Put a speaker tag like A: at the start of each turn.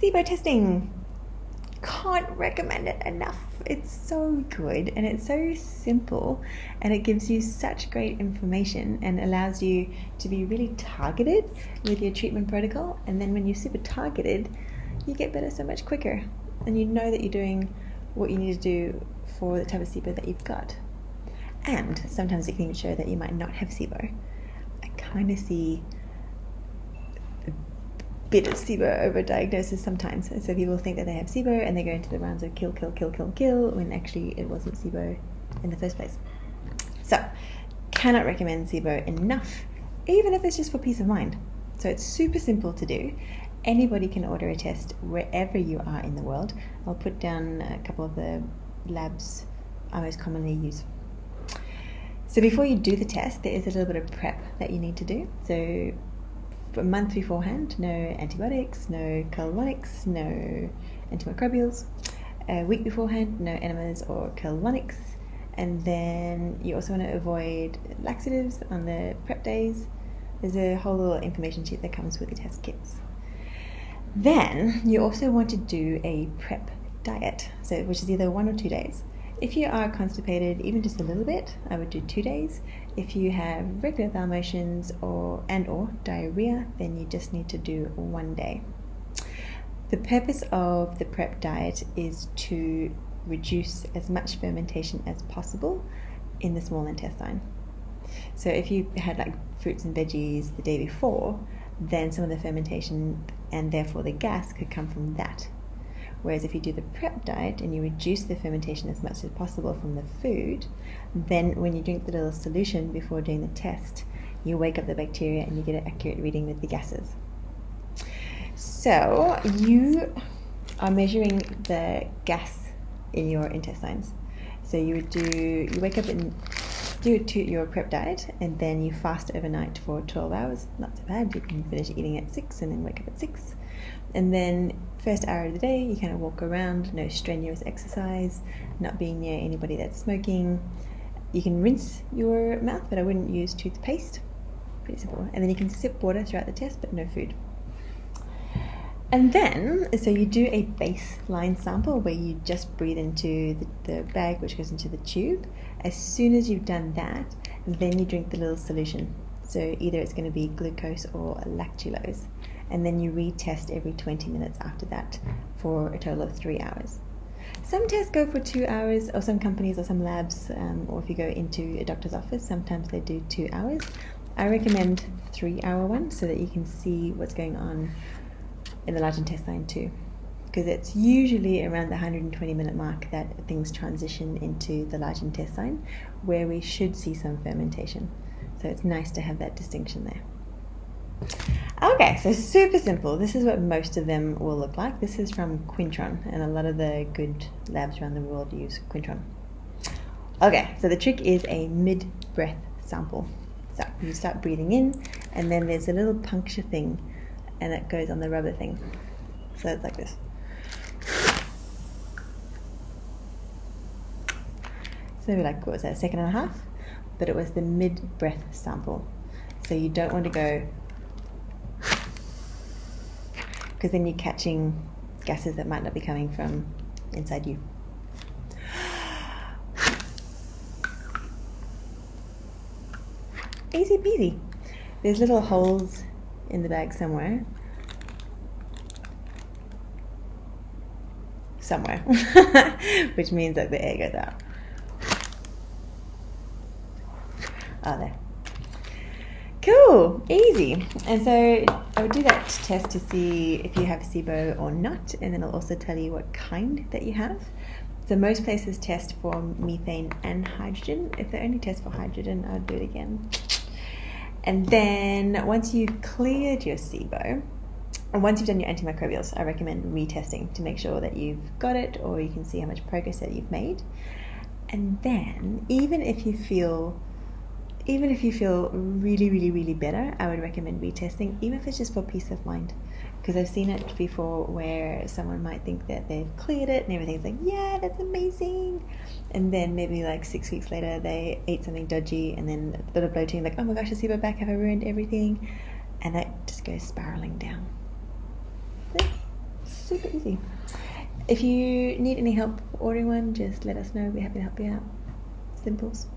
A: SIBO testing. Can't recommend it enough. It's so good and it's so simple, and it gives you such great information and allows you to be really targeted with your treatment protocol. And then when you're super targeted, you get better so much quicker, and you know that you're doing what you need to do for the type of SIBO that you've got. And sometimes it can even show that you might not have SIBO. I kind of see bit of SIBO over diagnosis sometimes. So people think that they have SIBO and they go into the rounds of kill, when actually it wasn't SIBO in the first place. So, cannot recommend SIBO enough, even if it's just for peace of mind. So it's super simple to do. Anybody can order a test wherever you are in the world. I'll put down a couple of the labs I most commonly use. So before you do the test, there is a little bit of prep that you need to do. So a month beforehand, no antibiotics, no colonics, no antimicrobials. A week beforehand, no enemas or colonics. And then you also want to avoid laxatives on the prep days. There's a whole little information sheet that comes with the test kits. Then you also want to do a prep diet, so which is either 1 or 2 days. If you are constipated, even just a little bit, I would do 2 days. If you have regular bowel motions or diarrhea, then you just need to do 1 day. The purpose of the prep diet is to reduce as much fermentation as possible in the small intestine. So if you had like fruits and veggies the day before, then some of the fermentation and therefore the gas could come from that. Whereas if you do the prep diet and you reduce the fermentation as much as possible from the food, then when you drink the little solution before doing the test, you wake up the bacteria and you get an accurate reading with the gases. So you are measuring the gas in your intestines. So you wake up and do your prep diet, and then you fast overnight for 12 hours. Not so bad. You can finish eating at 6 and then wake up at 6. And then first hour of the day, you kind of walk around, no strenuous exercise, not being near anybody that's smoking. You can rinse your mouth, but I wouldn't use toothpaste. Pretty simple. And then you can sip water throughout the test, but no food. And then, so you do a baseline sample where you just breathe into the bag, which goes into the tube. As soon as you've done that, then you drink the little solution. So either it's going to be glucose or lactulose. And then you retest every 20 minutes after that for a total of 3 hours. Some tests go for 2 hours, or some companies or some labs, or if you go into a doctor's office, sometimes they do 2 hours. I recommend 3-hour one so that you can see what's going on in the large intestine too, because it's usually around the 120-minute mark that things transition into the large intestine, where we should see some fermentation. So it's nice to have that distinction there. Okay, so super simple. This is what most of them will look like. This is from Quintron, and a lot of the good labs around the world use Quintron. Okay, so the trick is a mid-breath sample. So you start breathing in, and then there's a little puncture thing, and it goes on the rubber thing. So it's like this. So maybe like, what was that, 1.5 seconds? But it was the mid-breath sample. So you don't want to go, because then you're catching gases that might not be coming from inside you. Easy peasy. There's little holes in the bag somewhere, which means that the air goes out. Oh, there. Cool, easy. And so I would do that test to see if you have SIBO or not, and then I'll also tell you what kind that you have. So most places test for methane and hydrogen. If they only test for hydrogen, I'd do it again. And then once you've cleared your SIBO, and once you've done your antimicrobials, I recommend retesting to make sure that you've got it, or you can see how much progress that you've made. And then even if you feel really, really, really better, I would recommend retesting, even if it's just for peace of mind. Because I've seen it before where someone might think that they've cleared it and everything's like, yeah, that's amazing. And then maybe like 6 weeks later, they ate something dodgy and then a bit of bloating, like, oh my gosh, I see my back, have I ruined everything? And that just goes spiraling down. super easy. If you need any help ordering one, just let us know. We're happy to help you out. Simples.